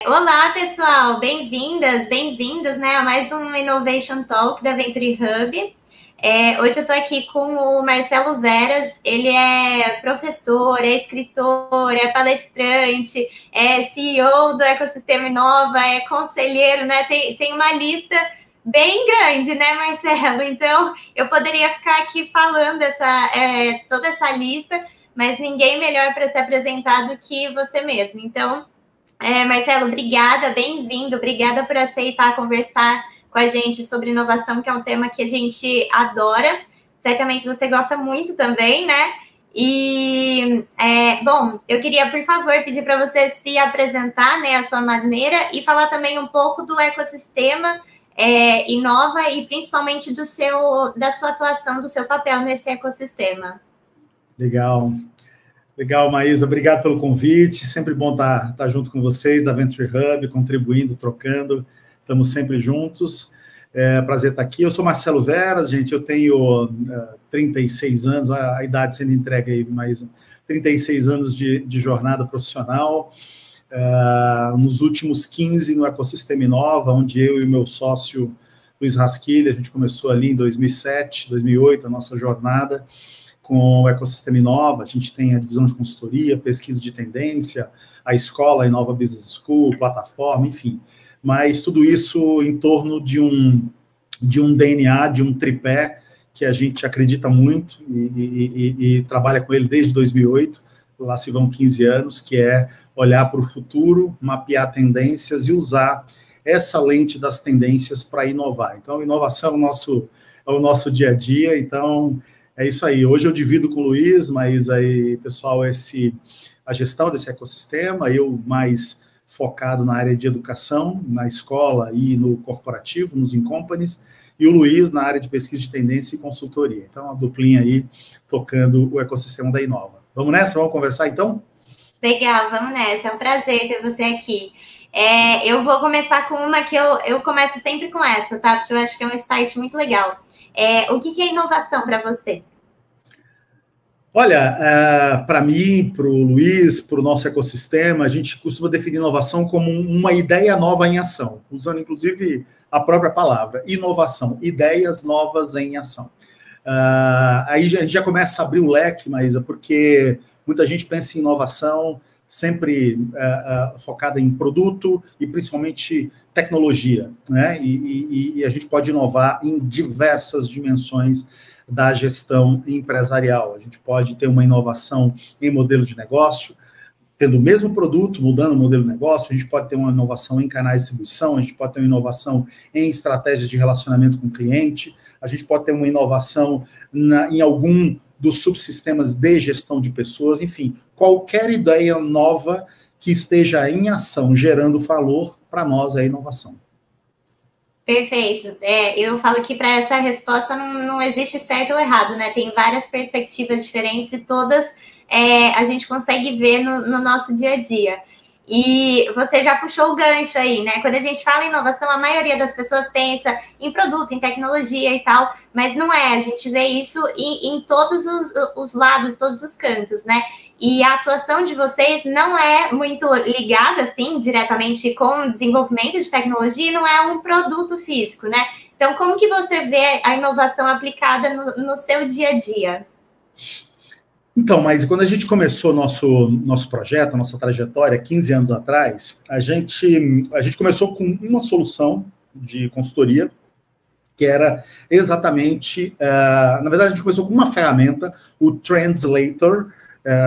Olá, pessoal, bem-vindas, bem-vindos, né, a mais um Innovation Talk da Venture Hub. Hoje eu estou aqui com o Marcelo Veras. Ele é professor, é escritor, é palestrante, é CEO do Ecossistema Inova, é conselheiro, né? Tem uma lista bem grande, né, Marcelo? Então, eu poderia ficar aqui falando toda essa lista, mas ninguém melhor para se apresentar do que você mesmo. Então, Marcelo, obrigada, bem-vindo, obrigada por aceitar conversar com a gente sobre inovação, que é um tema que a gente adora. Certamente você gosta muito também, né? E, bom, eu queria, por favor, pedir para você se apresentar, né, a sua maneira e falar também um pouco do ecossistema Inova e principalmente da sua atuação, do seu papel nesse ecossistema. Legal. Legal, Maísa, obrigado pelo convite, sempre bom estar junto com vocês da Venture Hub, contribuindo, trocando, estamos sempre juntos, prazer estar aqui. Eu sou Marcelo Veras, gente, eu tenho 36 anos, a idade sendo entregue aí, Maísa, 36 anos de jornada profissional, nos últimos 15 no Ecossistema Inova, onde eu e o meu sócio Luiz Rasquilha, a gente começou ali em 2007, 2008, a nossa jornada com o Ecossistema Inova. A gente tem a divisão de consultoria, pesquisa de tendência, a escola, a Inova Business School, plataforma, enfim. Mas tudo isso em torno de um DNA, de um tripé que a gente acredita muito e trabalha com ele desde 2008, lá se vão 15 anos, que é olhar para o futuro, mapear tendências e usar essa lente das tendências para inovar. Então, inovação é o nosso dia a dia, então é isso aí. Hoje eu divido com o Luiz, mas aí, pessoal, a gestão desse ecossistema, eu mais focado na área de educação, na escola e no corporativo, nos in-companies, e o Luiz na área de pesquisa de tendência e consultoria. Então, a duplinha aí tocando o ecossistema da Inova. Vamos nessa? Vamos conversar, então? Legal, vamos nessa. É um prazer ter você aqui. Eu vou começar com uma que eu começo sempre com essa, tá? Porque eu acho que é um start muito legal. O que é inovação para você? Olha, para mim, para o Luiz, para o nosso ecossistema, a gente costuma definir inovação como uma ideia nova em ação, usando inclusive a própria palavra, inovação, ideias novas em ação. Aí a gente já começa a abrir o leque, Maísa, porque muita gente pensa em inovação sempre focada em produto e principalmente tecnologia, né? E a gente pode inovar em diversas dimensões da gestão empresarial. A gente pode ter uma inovação em modelo de negócio, tendo o mesmo produto, mudando o modelo de negócio. A gente pode ter uma inovação em canais de distribuição, a gente pode ter uma inovação em estratégias de relacionamento com o cliente, a gente pode ter uma inovação em algum dos subsistemas de gestão de pessoas, enfim, qualquer ideia nova que esteja em ação, gerando valor, para nós é inovação. Perfeito. Eu falo que para essa resposta não existe certo ou errado, né? Tem várias perspectivas diferentes e todas a gente consegue ver no nosso dia a dia. E você já puxou o gancho aí, né? Quando a gente fala em inovação, a maioria das pessoas pensa em produto, em tecnologia e tal, mas não é. A gente vê isso em todos os lados, todos os cantos, né? E a atuação de vocês não é muito ligada, assim, diretamente com o desenvolvimento de tecnologia, não é um produto físico, né? Então, como que você vê a inovação aplicada no seu dia a dia? Então, mas quando a gente começou nosso projeto, nossa trajetória, 15 anos atrás, a gente começou com uma solução de consultoria, que era exatamente, na verdade, a gente começou com uma ferramenta, o Translator,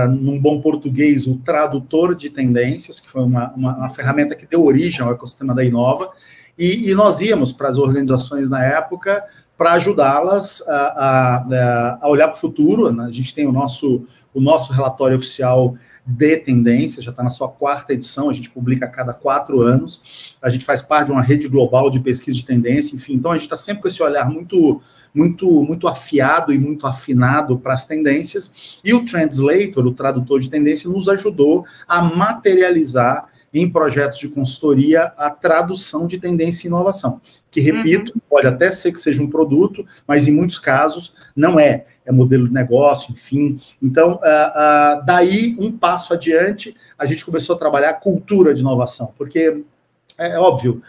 num bom português, o tradutor de tendências, que foi uma ferramenta que deu origem ao ecossistema da Inova, e nós íamos para as organizações na época para ajudá-las a olhar para o futuro, né? A gente tem o nosso relatório oficial de tendência, já está na sua 4ª edição, a gente publica a cada 4 anos, a gente faz parte de uma rede global de pesquisa de tendência, enfim, então a gente está sempre com esse olhar muito afiado e muito afinado para as tendências, e o Translator, o tradutor de tendência, nos ajudou a materializar em projetos de consultoria, a tradução de tendência e inovação. Que, repito, pode até ser que seja um produto, mas em muitos casos não é. É modelo de negócio, enfim. Então, daí, um passo adiante, a gente começou a trabalhar a cultura de inovação, porque é óbvio,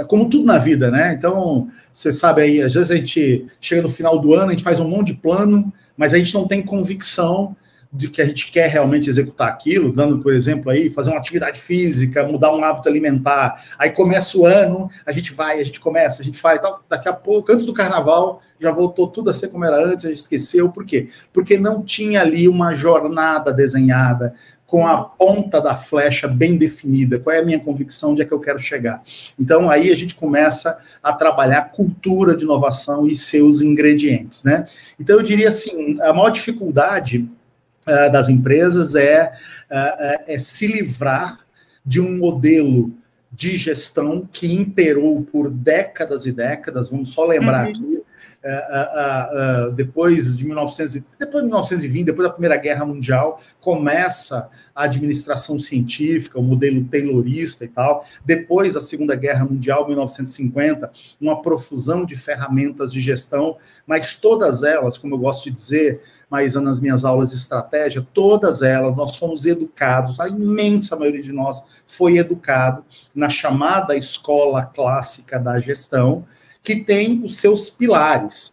como tudo na vida, né? Então, você sabe aí, às vezes a gente chega no final do ano, a gente faz um monte de plano, mas a gente não tem convicção de que a gente quer realmente executar aquilo, dando, por exemplo, aí, fazer uma atividade física, mudar um hábito alimentar. Aí começa o ano, a gente vai, a gente começa, a gente faz, tal. Daqui a pouco, antes do carnaval, já voltou tudo a ser como era antes, a gente esqueceu. Por quê? Porque não tinha ali uma jornada desenhada, com a ponta da flecha bem definida. Qual é a minha convicção, onde é que eu quero chegar? Então, aí a gente começa a trabalhar a cultura de inovação e seus ingredientes, né? Então, eu diria assim, a maior dificuldade das empresas é se livrar de um modelo de gestão que imperou por décadas e décadas. Vamos só lembrar aqui, depois de 1920, depois da Primeira Guerra Mundial, começa a administração científica, o modelo taylorista e tal. Depois da Segunda Guerra Mundial, 1950, uma profusão de ferramentas de gestão, mas todas elas, como eu gosto de dizer, mas nas minhas aulas de estratégia, todas elas, nós fomos educados, a imensa maioria de nós foi educado na chamada escola clássica da gestão, que tem os seus pilares.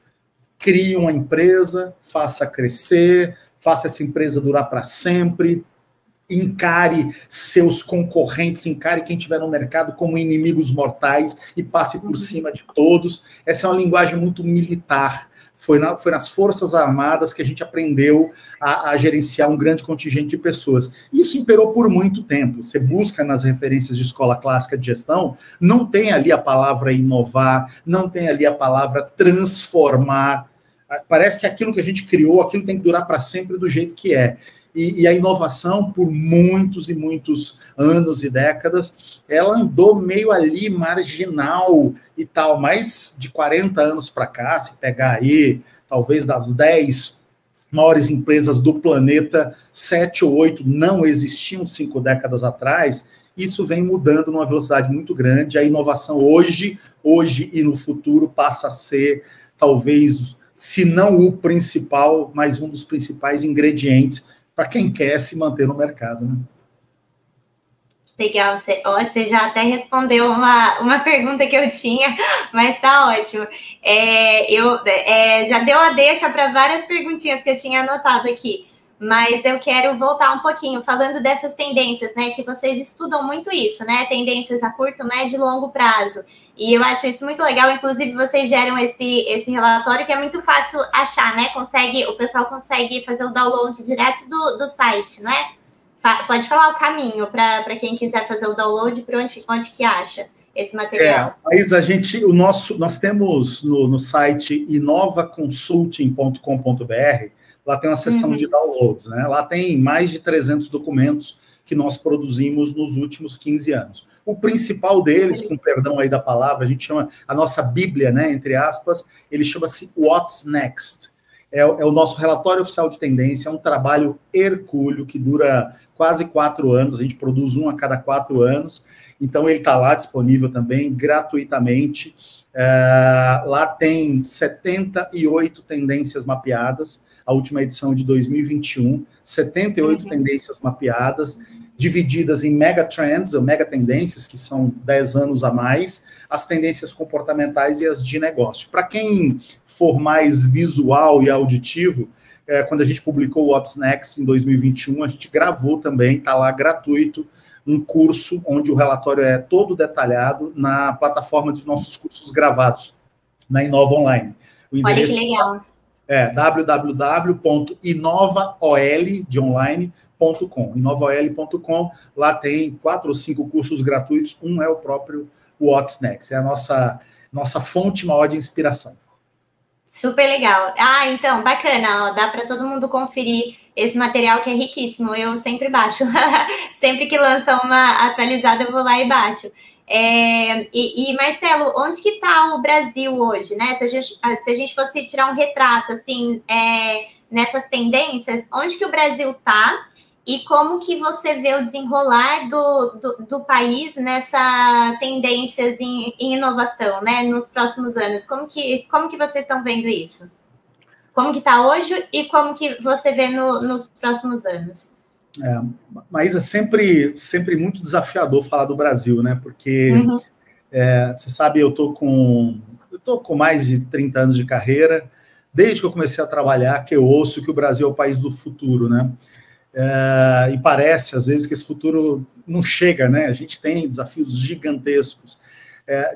Crie uma empresa, faça crescer, faça essa empresa durar para sempre, encare seus concorrentes, encare quem estiver no mercado como inimigos mortais e passe por cima de todos. Essa é uma linguagem muito militar. Foi nas Forças Armadas que a gente aprendeu a gerenciar um grande contingente de pessoas. Isso imperou por muito tempo. Você busca nas referências de escola clássica de gestão, não tem ali a palavra inovar, não tem ali a palavra transformar. Parece que aquilo que a gente criou, aquilo tem que durar para sempre do jeito que é. E a inovação, por muitos e muitos anos e décadas, ela andou meio ali marginal e tal, mas de 40 anos para cá, se pegar aí, talvez das 10 maiores empresas do planeta, 7 ou 8 não existiam 5 décadas atrás, isso vem mudando numa velocidade muito grande. A inovação hoje e no futuro passa a ser, talvez, se não o principal, mas um dos principais ingredientes para quem quer se manter no mercado, né? Legal, você já até respondeu uma pergunta que eu tinha, mas tá ótimo. Já deu a deixa para várias perguntinhas que eu tinha anotado aqui, mas eu quero voltar um pouquinho, falando dessas tendências, né, que vocês estudam muito isso, né, tendências a curto, médio e longo prazo, e eu acho isso muito legal. Inclusive vocês geram esse relatório que é muito fácil achar, né, o pessoal consegue fazer o download direto do site, não é? Pode falar o caminho para quem quiser fazer o download, para onde que acha esse material. Mas nós temos no site inovaconsulting.com.br, lá tem uma seção de downloads, né? Lá tem mais de 300 documentos que nós produzimos nos últimos 15 anos. O principal deles, com perdão aí da palavra, a gente chama a nossa Bíblia, né, entre aspas, ele chama-se What's Next. É o nosso relatório oficial de tendência, é um trabalho hercúleo que dura quase 4 anos, a gente produz um a cada 4 anos, então ele está lá disponível também, gratuitamente. Lá tem 78 tendências mapeadas, a última edição de 2021, 78 tendências mapeadas, divididas em mega trends, ou mega tendências, que são 10 anos a mais, as tendências comportamentais e as de negócio. Para quem for mais visual e auditivo, quando a gente publicou o What's Next em 2021, a gente gravou também, está lá gratuito, um curso onde o relatório é todo detalhado na plataforma de nossos cursos gravados, na Inova Online. O endereço, olha que legal. www.inovaol.com. inovaol.com, lá tem 4 ou 5 cursos gratuitos, um é o próprio What's Next, é a nossa fonte maior de inspiração. Super legal. Então, bacana, ó, dá para todo mundo conferir esse material que é riquíssimo, eu sempre baixo. Sempre que lança uma atualizada, eu vou lá e baixo. Marcelo, onde que está o Brasil hoje, né? Se a gente fosse tirar um retrato, assim, nessas tendências, onde que o Brasil está e como que você vê o desenrolar do país nessa tendências em inovação, né, nos próximos anos? Como que vocês estão vendo isso? Como que está hoje e como que você vê nos próximos anos? Maísa, sempre muito desafiador falar do Brasil, né? Porque, você sabe, eu tô com mais de 30 anos de carreira, desde que eu comecei a trabalhar, que eu ouço que o Brasil é o país do futuro, né? E parece, às vezes, que esse futuro não chega, né? A gente tem desafios gigantescos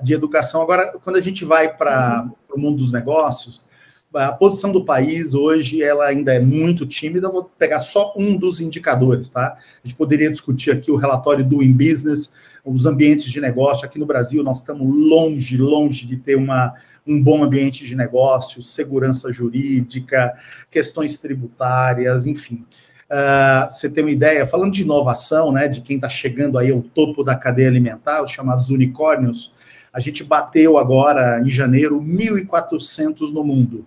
de educação. Agora, quando a gente vai para o mundo dos negócios, a posição do país hoje ela ainda é muito tímida. Eu vou pegar só um dos indicadores, tá? A gente poderia discutir aqui o relatório do Doing Business, os ambientes de negócio. Aqui no Brasil, nós estamos longe de ter um bom ambiente de negócio, segurança jurídica, questões tributárias, enfim. Você tem uma ideia, falando de inovação, né, de quem está chegando aí ao topo da cadeia alimentar, os chamados unicórnios, a gente bateu agora, em janeiro, 1.400 no mundo.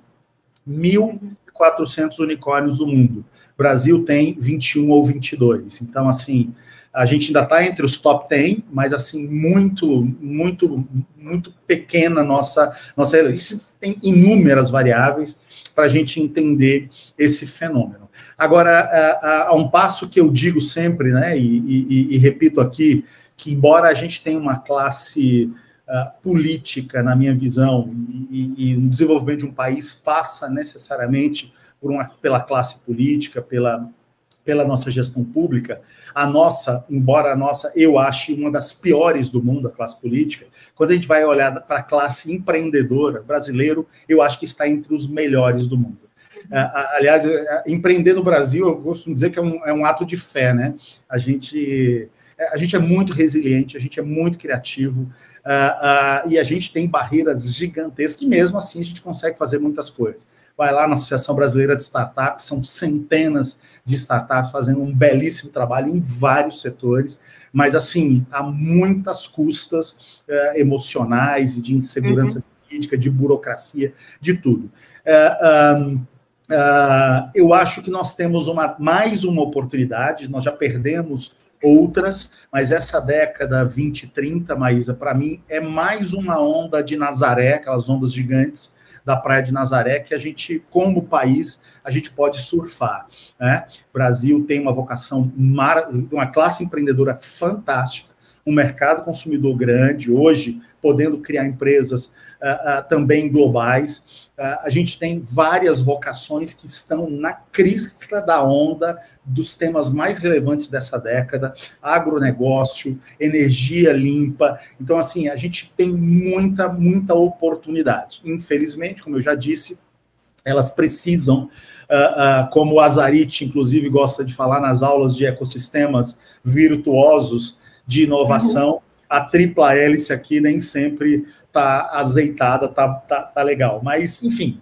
1.400 unicórnios no mundo. O Brasil tem 21 ou 22. Então, assim, a gente ainda está entre os top 10, mas, assim, muito pequena nossa isso tem inúmeras variáveis para a gente entender esse fenômeno. Agora, há um passo que eu digo sempre, né, e repito aqui, que embora a gente tenha uma classe política, na minha visão, e o desenvolvimento de um país passa necessariamente pela classe política, pela nossa gestão pública, embora a nossa, eu ache uma das piores do mundo, a classe política, quando a gente vai olhar para a classe empreendedora, brasileiro, eu acho que está entre os melhores do mundo. Aliás, empreender no Brasil, eu costumo dizer que é um ato de fé, né? A gente é muito resiliente, a gente é muito criativo, e a gente tem barreiras gigantescas, e mesmo assim a gente consegue fazer muitas coisas. Vai lá na Associação Brasileira de Startups, são centenas de startups fazendo um belíssimo trabalho em vários setores, mas, assim, há muitas custas emocionais e de insegurança jurídica, de burocracia, de tudo. Eu acho que nós temos mais uma oportunidade, nós já perdemos outras, mas essa década 2030, Maísa, para mim, é mais uma onda de Nazaré, aquelas ondas gigantes da Praia de Nazaré, que a gente, como país, a gente pode surfar, né? O Brasil tem uma vocação, uma classe empreendedora fantástica, um mercado consumidor grande, hoje podendo criar empresas também globais. A gente tem várias vocações que estão na crista da onda dos temas mais relevantes dessa década, agronegócio, energia limpa. Então, assim, a gente tem muita oportunidade. Infelizmente, como eu já disse, elas precisam, como o Azarite, inclusive, gosta de falar nas aulas de ecossistemas virtuosos de inovação, a tripla hélice aqui nem sempre está azeitada, tá legal. Mas, enfim,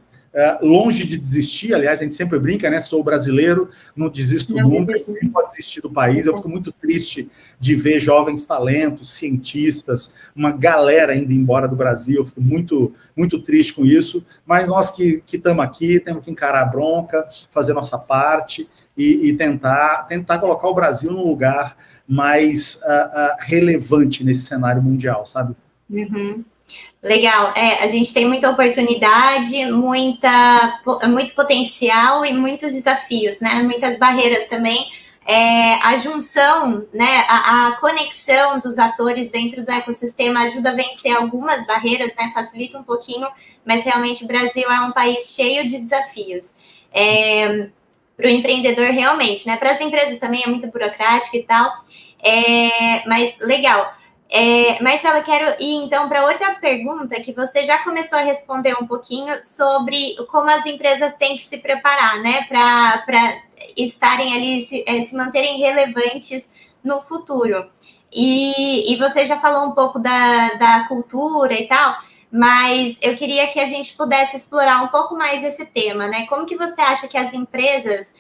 longe de desistir, aliás, a gente sempre brinca, né? Sou brasileiro, não desisto nunca, ninguém pode desistir do país. Eu fico muito triste de ver jovens talentos, cientistas, uma galera indo embora do Brasil. Eu fico muito triste com isso. Mas nós que estamos aqui, temos que encarar a bronca, fazer nossa parte e tentar colocar o Brasil num lugar mais relevante nesse cenário mundial, sabe? Legal, a gente tem muita oportunidade, muito potencial e muitos desafios, né? Muitas barreiras também. A junção, né? A conexão dos atores dentro do ecossistema ajuda a vencer algumas barreiras, né? Facilita um pouquinho, mas realmente o Brasil é um país cheio de desafios. Para o empreendedor, realmente, né? Para as empresas também é muito burocrático e tal, mas legal. Marcela, quero ir então para outra pergunta que você já começou a responder um pouquinho sobre como as empresas têm que se preparar, né, para estarem ali, se manterem relevantes no futuro. E você já falou um pouco da cultura e tal, mas eu queria que a gente pudesse explorar um pouco mais esse tema, né? Como que você acha que as empresas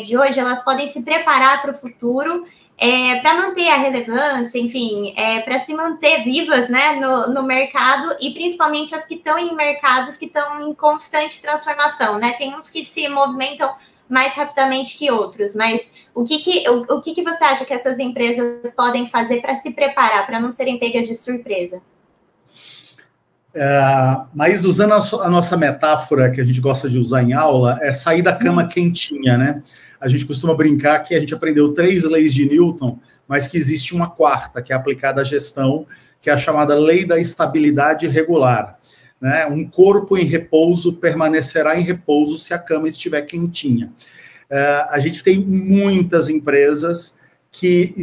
de hoje elas podem se preparar para o futuro? Para manter a relevância, enfim, para se manter vivas, né, no mercado, e principalmente as que estão em mercados que estão em constante transformação, né? Tem uns que se movimentam mais rapidamente que outros, mas o que você acha que essas empresas podem fazer para se preparar, para não serem pegas de surpresa? Mas usando a nossa metáfora que a gente gosta de usar em aula, é sair da cama quentinha, né? A gente costuma brincar que a gente aprendeu 3 leis de Newton, mas que existe uma quarta, que é aplicada à gestão, que é a chamada lei da estabilidade regular. Né? Um corpo em repouso permanecerá em repouso se a cama estiver quentinha. A gente tem muitas empresas que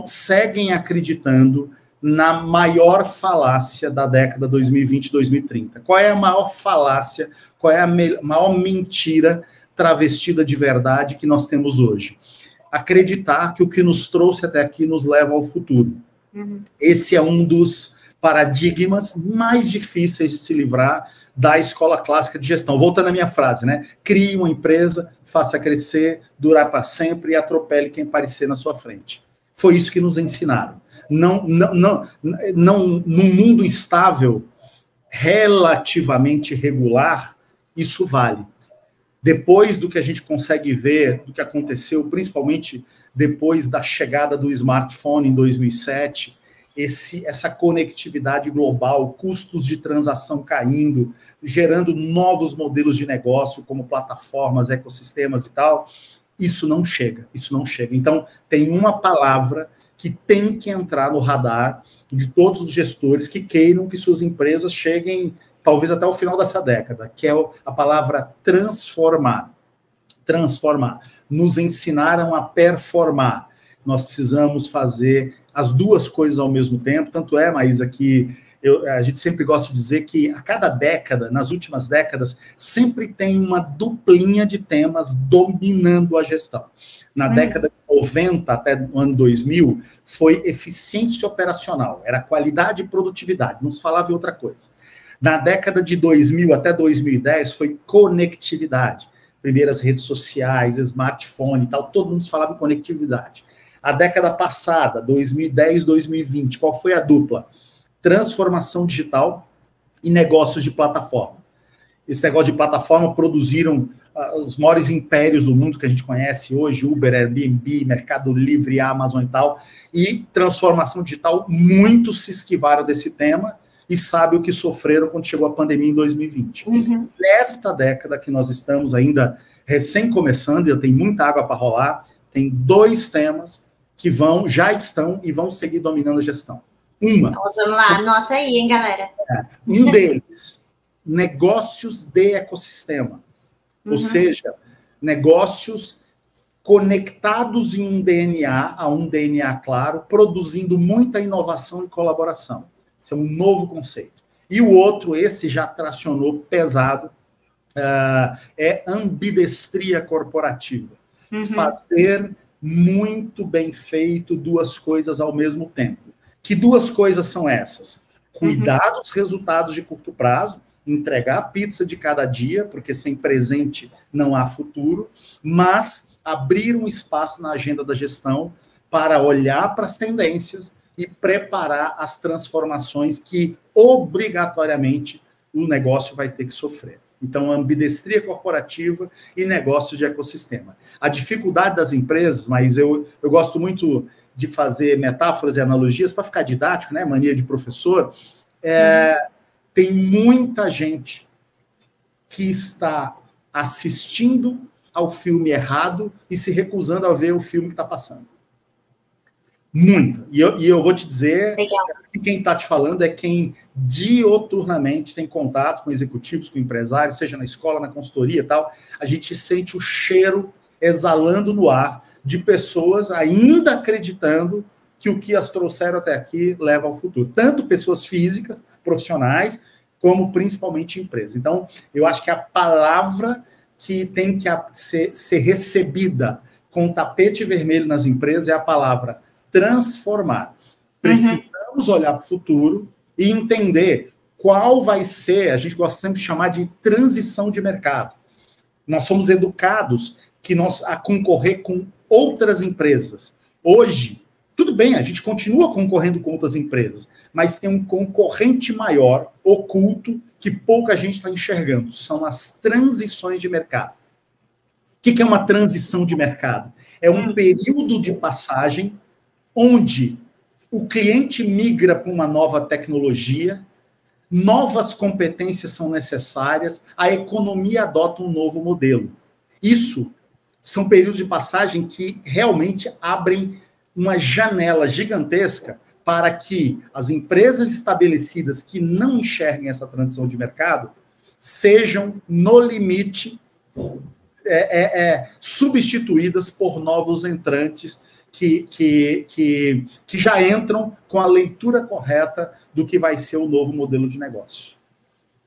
seguem acreditando na maior falácia da década 2020-2030. Qual é a maior falácia, qual é a maior mentira travestida de verdade que nós temos hoje? Acreditar que o que nos trouxe até aqui nos leva ao futuro. Esse é um dos paradigmas mais difíceis de se livrar da escola clássica de gestão. Voltando à minha frase, né? Crie uma empresa, faça crescer, durar para sempre e atropele quem aparecer na sua frente. Foi isso que nos ensinaram. Num mundo estável, relativamente regular, isso vale. Depois do que a gente consegue ver, do que aconteceu, principalmente depois da chegada do smartphone em 2007, essa conectividade global, custos de transação caindo, gerando novos modelos de negócio, como plataformas, ecossistemas e tal, isso não chega. Então, tem uma palavra que tem que entrar no radar de todos os gestores que queiram que suas empresas cheguem, talvez até o final dessa década, que é a palavra transformar. Transformar. Nos ensinaram a performar. Nós precisamos fazer as duas coisas ao mesmo tempo. Tanto é, Maísa, que a gente sempre gosta de dizer que a cada década, nas últimas décadas, sempre tem uma duplinha de temas dominando a gestão. Na década de 90 até o ano 2000, foi eficiência operacional, era qualidade e produtividade, não se falava em outra coisa. Na década de 2000 até 2010, foi conectividade. Primeiras redes sociais, smartphone e tal, todo mundo falava em conectividade. A década passada, 2010, 2020, qual foi a dupla? Transformação digital e negócios de plataforma. Esse negócio de plataforma produziram os maiores impérios do mundo que a gente conhece hoje, Uber, Airbnb, Mercado Livre, Amazon e tal, e transformação digital, muitos se esquivaram desse tema e sabem o que sofreram quando chegou a pandemia em 2020. Nesta década que nós estamos ainda recém começando, e tem muita água para rolar, tem 2 temas que já estão e vão seguir dominando a gestão. Vamos lá, anota aí, hein, galera. Um deles, negócios de ecossistema. Ou seja, negócios conectados em um DNA, a um DNA claro, produzindo muita inovação e colaboração. Esse é um novo conceito. E o outro, esse já tracionou pesado, é ambidestria corporativa. Fazer muito bem feito 2 coisas ao mesmo tempo. Que 2 coisas são essas? Cuidar dos resultados de curto prazo, entregar a pizza de cada dia, porque sem presente não há futuro, mas abrir um espaço na agenda da gestão para olhar para as tendências e preparar as transformações que, obrigatoriamente, o negócio vai ter que sofrer. Então, ambidestria corporativa e negócios de ecossistema. A dificuldade das empresas, mas eu gosto muito de fazer metáforas e analogias para ficar didático, né? Mania de professor. Tem muita gente que está assistindo ao filme errado e se recusando a ver o filme que está passando. Muita. E eu vou te dizer, que quem está te falando é quem dioturnamente tem contato com executivos, com empresários, seja na escola, na consultoria e tal. A gente sente o cheiro exalando no ar de pessoas ainda acreditando que o que as trouxeram até aqui leva ao futuro. Tanto pessoas físicas, profissionais, como principalmente empresas. Então, eu acho que a palavra que tem que ser recebida com tapete vermelho nas empresas é a palavra transformar. Precisamos olhar para o futuro e entender qual vai ser, a gente gosta sempre de chamar de transição de mercado. Nós somos educados a concorrer com outras empresas. Hoje, tudo bem, a gente continua concorrendo com outras empresas, mas tem um concorrente maior, oculto, que pouca gente está enxergando. São as transições de mercado. O que é uma transição de mercado? É um período de passagem onde o cliente migra para uma nova tecnologia, novas competências são necessárias, a economia adota um novo modelo. Isso são períodos de passagem que realmente abrem uma janela gigantesca para que as empresas estabelecidas que não enxerguem essa transição de mercado sejam, no limite, substituídas por novos entrantes que já entram com a leitura correta do que vai ser o novo modelo de negócio.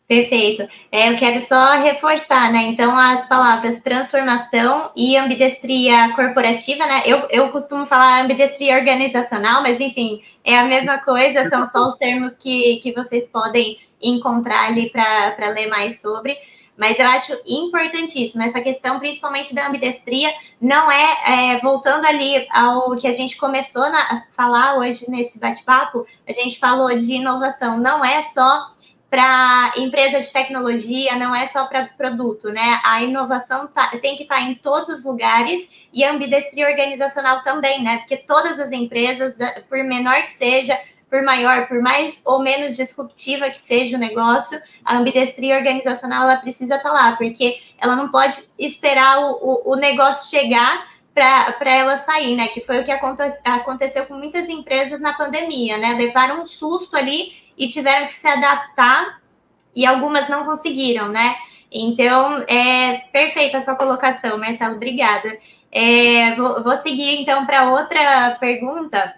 Perfeito. Eu quero só reforçar, né? Então, as palavras transformação e ambidestria corporativa, né? Eu costumo falar ambidestria organizacional, mas, enfim, é a mesma coisa, são só os termos que vocês podem encontrar ali para ler mais sobre. Mas eu acho importantíssimo essa questão, principalmente da ambidestria, não voltando ali ao que a gente começou a falar hoje nesse bate-papo, a gente falou de inovação, não é só para empresa de tecnologia, não é só para produto, né? A inovação tem que estar em todos os lugares e a ambidestria organizacional também, né? Porque todas as empresas, por menor que seja, por maior, por mais ou menos disruptiva que seja o negócio, a ambidestria organizacional ela precisa estar lá, porque ela não pode esperar o negócio chegar para ela sair, né? Que foi o que aconteceu com muitas empresas na pandemia, né? Levaram um susto ali e tiveram que se adaptar e algumas não conseguiram, né? Então, perfeita a sua colocação, Marcelo, obrigada. Vou seguir, então, para outra pergunta,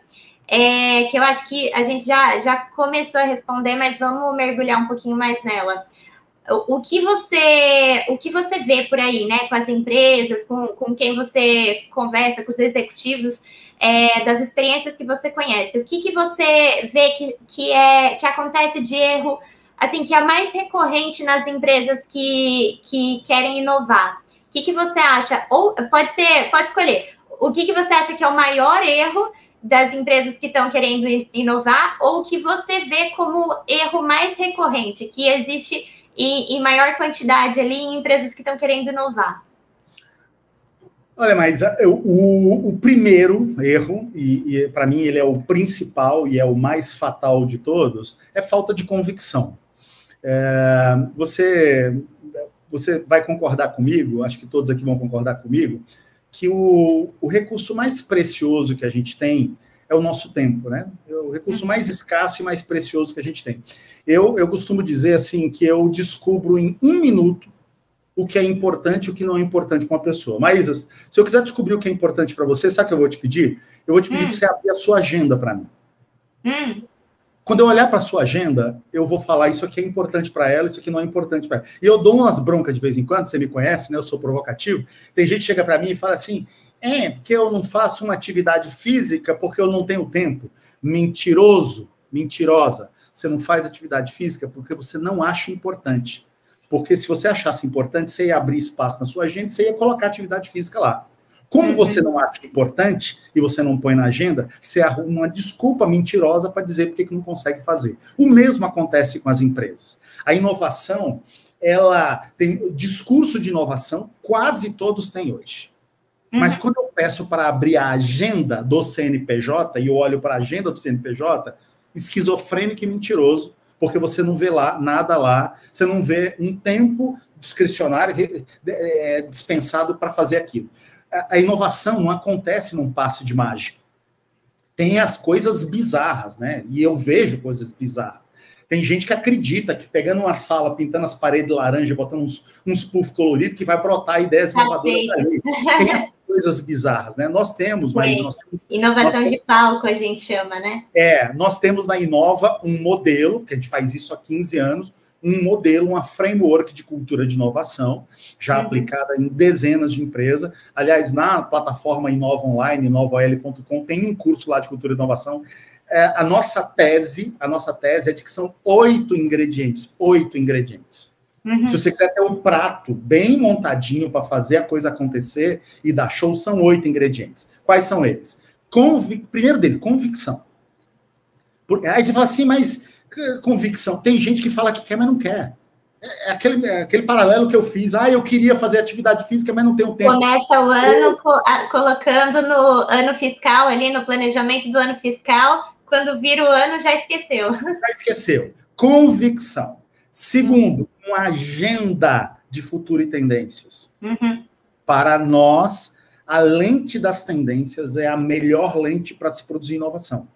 que eu acho que a gente já começou a responder, mas vamos mergulhar um pouquinho mais nela. O que você vê por aí, né, com as empresas, com quem você conversa, com os executivos, das experiências que você conhece, o que você vê que acontece de erro, assim, que é mais recorrente nas empresas que querem inovar? O que você acha? Ou pode escolher. O que você acha que é o maior erro das empresas que estão querendo inovar, ou o que você vê como erro mais recorrente, que existe em maior quantidade ali em empresas que estão querendo inovar? Olha, mas o primeiro erro, e para mim ele é o principal e é o mais fatal de todos, é falta de convicção. Você vai concordar comigo, acho que todos aqui vão concordar comigo, que o recurso mais precioso que a gente tem é o nosso tempo, né? É o recurso mais escasso e mais precioso que a gente tem. Eu costumo dizer assim que eu descubro em 1 minuto o que é importante e o que não é importante para uma pessoa. Maísa, se eu quiser descobrir o que é importante para você, sabe o que eu vou te pedir? Eu vou te pedir para você abrir a sua agenda para mim. Quando eu olhar para a sua agenda, eu vou falar isso aqui é importante para ela, isso aqui não é importante para ela. E eu dou umas broncas de vez em quando, você me conhece, né? Eu sou provocativo. Tem gente que chega para mim e fala assim, porque eu não faço uma atividade física porque eu não tenho tempo. Mentiroso, mentirosa. Você não faz atividade física porque você não acha importante. Porque se você achasse importante, você ia abrir espaço na sua agenda, você ia colocar atividade física lá. Como você não acha importante e você não põe na agenda, você arruma uma desculpa mentirosa para dizer por que não consegue fazer. O mesmo acontece com as empresas. A inovação, ela tem discurso de inovação, quase todos têm hoje. Mas quando eu peço para abrir a agenda do CNPJ e eu olho para a agenda do CNPJ, esquizofrênico e mentiroso, porque você não vê nada lá, você não vê um tempo discricionário dispensado para fazer aquilo. A inovação não acontece num passe de mágica. Tem as coisas bizarras, né? E eu vejo coisas bizarras. Tem gente que acredita que pegando uma sala, pintando as paredes laranja, botando uns puff coloridos, que vai brotar ideias inovadoras dali. Tem as coisas bizarras, né? Nós temos, mas nós temos... Inovação de palco, a gente chama, né? Nós temos na Inova um modelo, que a gente faz isso há 15 anos, um modelo, uma framework de cultura de inovação, já aplicada em dezenas de empresas. Aliás, na plataforma Inova Online, inovaol.com, tem um curso lá de cultura de inovação. A nossa tese é de que são 8 ingredientes. 8 ingredientes. Se você quiser ter um prato bem montadinho para fazer a coisa acontecer e dar show, são 8 ingredientes. Quais são eles? Primeiro dele, convicção. Aí você fala assim, mas convicção. Tem gente que fala que quer, mas não quer. É aquele paralelo que eu fiz. Eu queria fazer atividade física, mas não tenho tempo. Começa o ano colocando no ano fiscal, ali no planejamento do ano fiscal, quando vira o ano já esqueceu. Já esqueceu. Convicção. Segundo, uma agenda de futuro e tendências. Para nós, a lente das tendências é a melhor lente para se produzir inovação.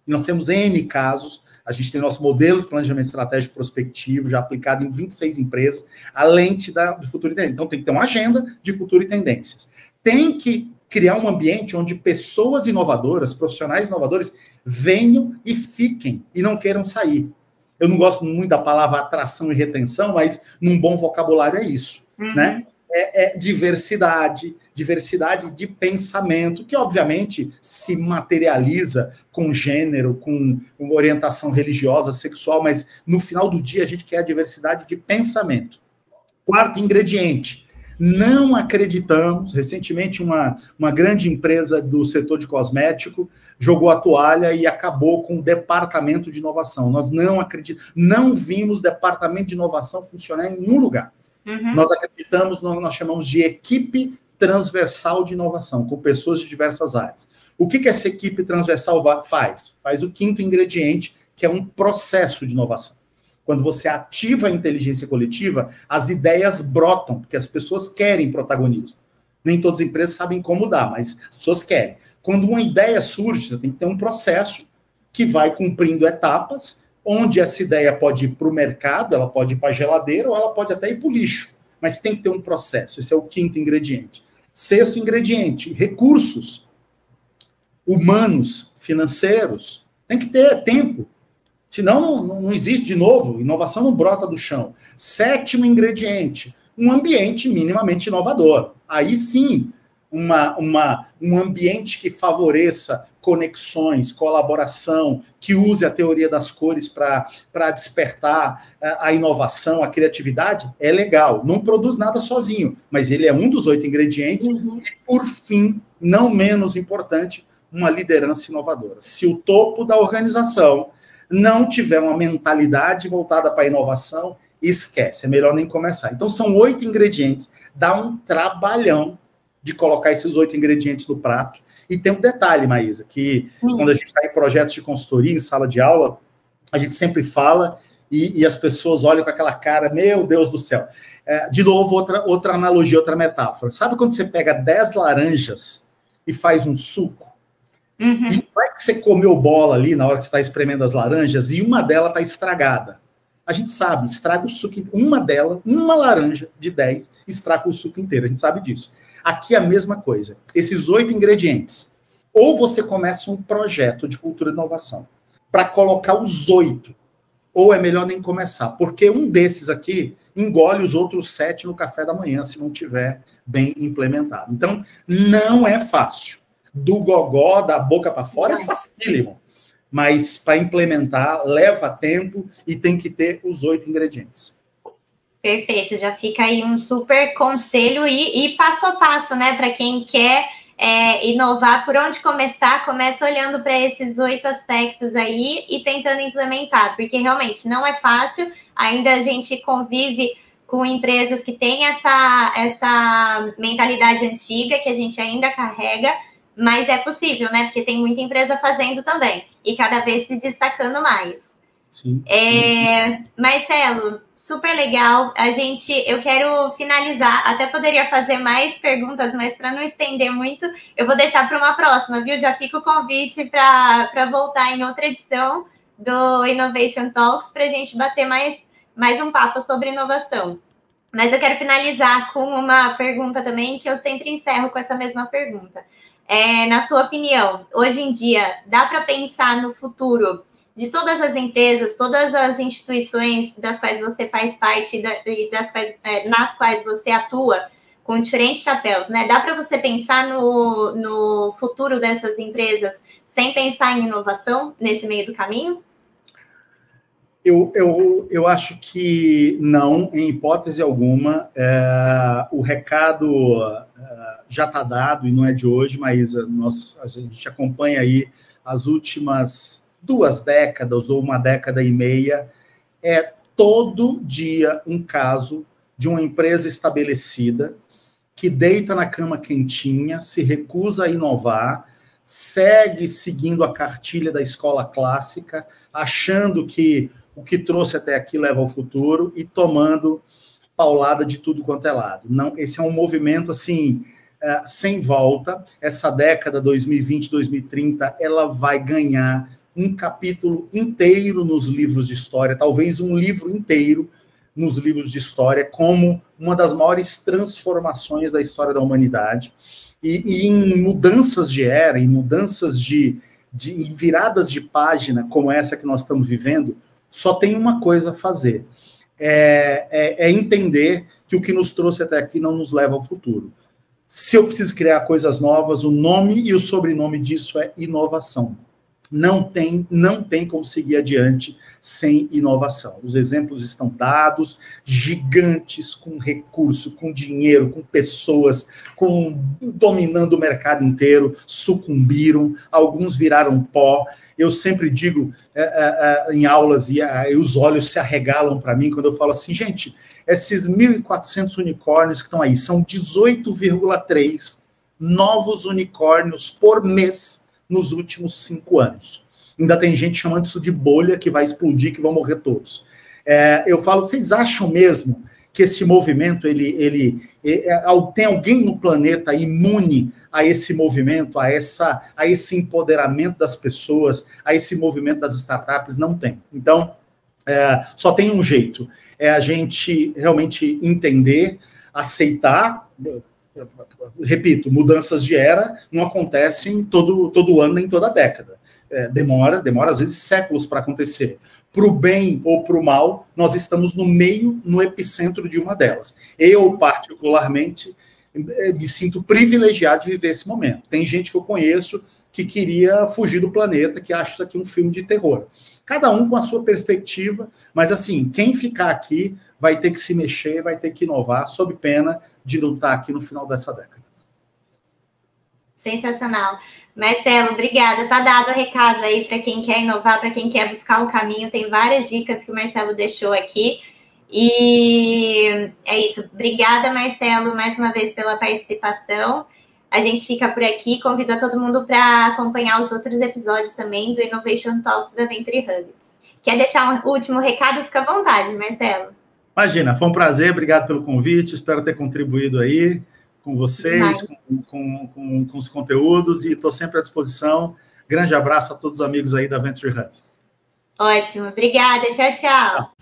Nós temos N casos, a gente tem nosso modelo de planejamento estratégico prospectivo, já aplicado em 26 empresas, a lente do futuro e tendências. Então, tem que ter uma agenda de futuro e tendências. Tem que criar um ambiente onde pessoas inovadoras, profissionais inovadores, venham e fiquem, e não queiram sair. Eu não gosto muito da palavra atração e retenção, mas num bom vocabulário é isso, né? É diversidade de pensamento, que obviamente se materializa com gênero, com orientação religiosa, sexual, mas no final do dia a gente quer a diversidade de pensamento. Quarto ingrediente, não acreditamos, recentemente uma grande empresa do setor de cosmético jogou a toalha e acabou com o departamento de inovação. Nós não vimos departamento de inovação funcionar em nenhum lugar. Nós acreditamos, nós chamamos de equipe transversal de inovação, com pessoas de diversas áreas. O que essa equipe transversal faz? Faz o quinto ingrediente, que é um processo de inovação. Quando você ativa a inteligência coletiva, as ideias brotam, porque as pessoas querem protagonismo. Nem todas as empresas sabem como dar, mas as pessoas querem. Quando uma ideia surge, você tem que ter um processo que vai cumprindo etapas, onde essa ideia pode ir para o mercado, ela pode ir para a geladeira, ou ela pode até ir para o lixo. Mas tem que ter um processo. Esse é o quinto ingrediente. Sexto ingrediente, recursos humanos, financeiros. Tem que ter tempo. Senão não existe, de novo, inovação não brota do chão. Sétimo ingrediente, um ambiente minimamente inovador. Aí sim, um ambiente que favoreça conexões, colaboração, que use a teoria das cores para despertar a inovação, a criatividade, é legal. Não produz nada sozinho, mas ele é um dos 8 ingredientes. E, por fim, não menos importante, uma liderança inovadora. Se o topo da organização não tiver uma mentalidade voltada para a inovação, esquece, é melhor nem começar. Então, são 8 ingredientes. Dá um trabalhão de colocar esses 8 ingredientes no prato. E tem um detalhe, Maísa, que quando a gente está em projetos de consultoria, em sala de aula, a gente sempre fala e as pessoas olham com aquela cara, meu Deus do céu. De novo, outra analogia, outra metáfora. Sabe quando você pega 10 laranjas e faz um suco? E vai que você comeu bola ali na hora que você está espremendo as laranjas e uma delas está estragada. A gente sabe, estraga o suco. Uma laranja de 10, estraga o suco inteiro. A gente sabe disso. Aqui é a mesma coisa. Esses 8 ingredientes. Ou você começa um projeto de cultura de inovação para colocar os 8, ou é melhor nem começar, porque um desses aqui engole os outros 7 no café da manhã, se não tiver bem implementado. Então, não é fácil. Do gogó, da boca para fora, é facílimo. Mas para implementar, leva tempo e tem que ter os 8 ingredientes. Perfeito, já fica aí um super conselho e passo a passo, né? Para quem quer inovar, por onde começar, começa olhando para esses 8 aspectos aí e tentando implementar, porque realmente não é fácil, ainda a gente convive com empresas que têm essa mentalidade antiga que a gente ainda carrega, mas é possível, né? Porque tem muita empresa fazendo também e cada vez se destacando mais. Sim. Marcelo, super legal. Eu quero finalizar. Até poderia fazer mais perguntas, mas para não estender muito, eu vou deixar para uma próxima, viu? Já fica o convite para voltar em outra edição do Innovation Talks para a gente bater mais um papo sobre inovação. Mas eu quero finalizar com uma pergunta também, que eu sempre encerro com essa mesma pergunta. Na sua opinião, hoje em dia, dá para pensar no futuro de todas as empresas, todas as instituições das quais você faz parte nas quais você atua, com diferentes chapéus, né? Dá para você pensar no futuro dessas empresas sem pensar em inovação nesse meio do caminho? Eu acho que não, em hipótese alguma. O recado já está dado e não é de hoje, mas a gente acompanha aí as últimas 2 décadas ou 1 década e meia. todo dia um caso de uma empresa estabelecida que deita na cama quentinha, se recusa a inovar, segue seguindo a cartilha da escola clássica, achando que o que trouxe até aqui leva ao futuro e tomando paulada de tudo quanto é lado. Não, esse é um movimento assim sem volta. Essa década 2020, 2030, ela vai ganhar um capítulo inteiro nos livros de história, talvez um livro inteiro nos livros de história, como uma das maiores transformações da história da humanidade. E em mudanças de era, em mudanças em viradas de página, como essa que nós estamos vivendo, só tem uma coisa a fazer. É entender que o que nos trouxe até aqui não nos leva ao futuro. Se eu preciso criar coisas novas, o nome e o sobrenome disso é inovação. Não tem como seguir adiante sem inovação. Os exemplos estão dados, gigantes com recurso, com dinheiro, com pessoas, dominando o mercado inteiro, sucumbiram, alguns viraram pó. Eu sempre digo em aulas, e os olhos se arregalam para mim quando eu falo assim, gente, esses 1.400 unicórnios que estão aí, são 18,3 novos unicórnios por mês nos últimos 5 anos. Ainda tem gente chamando isso de bolha, que vai explodir, que vão morrer todos. Eu falo, vocês acham mesmo que esse movimento, tem alguém no planeta imune a esse movimento, a esse empoderamento das pessoas, a esse movimento das startups? Não tem. Então, só tem um jeito, é a gente realmente entender, aceitar. Repito, mudanças de era não acontecem todo ano nem toda década. Demora às vezes séculos para acontecer. Para o bem ou para o mal, nós estamos no epicentro de uma delas. Eu, particularmente, me sinto privilegiado de viver esse momento. Tem gente que eu conheço que queria fugir do planeta, que acha isso aqui um filme de terror. Cada um com a sua perspectiva, mas assim, quem ficar aqui vai ter que se mexer, vai ter que inovar, sob pena de lutar aqui no final dessa década. Sensacional. Marcelo, obrigada. Tá dado o recado aí para quem quer inovar, para quem quer buscar o caminho. Tem várias dicas que o Marcelo deixou aqui. E é isso. Obrigada, Marcelo, mais uma vez pela participação. A gente fica por aqui. Convido a todo mundo para acompanhar os outros episódios também do Innovation Talks da Venture Hub. Quer deixar um último recado? Fica à vontade, Marcelo. Imagina, foi um prazer. Obrigado pelo convite. Espero ter contribuído aí com vocês, com os conteúdos, e estou sempre à disposição. Grande abraço a todos os amigos aí da Venture Hub. Ótimo. Obrigada. Tchau, tchau.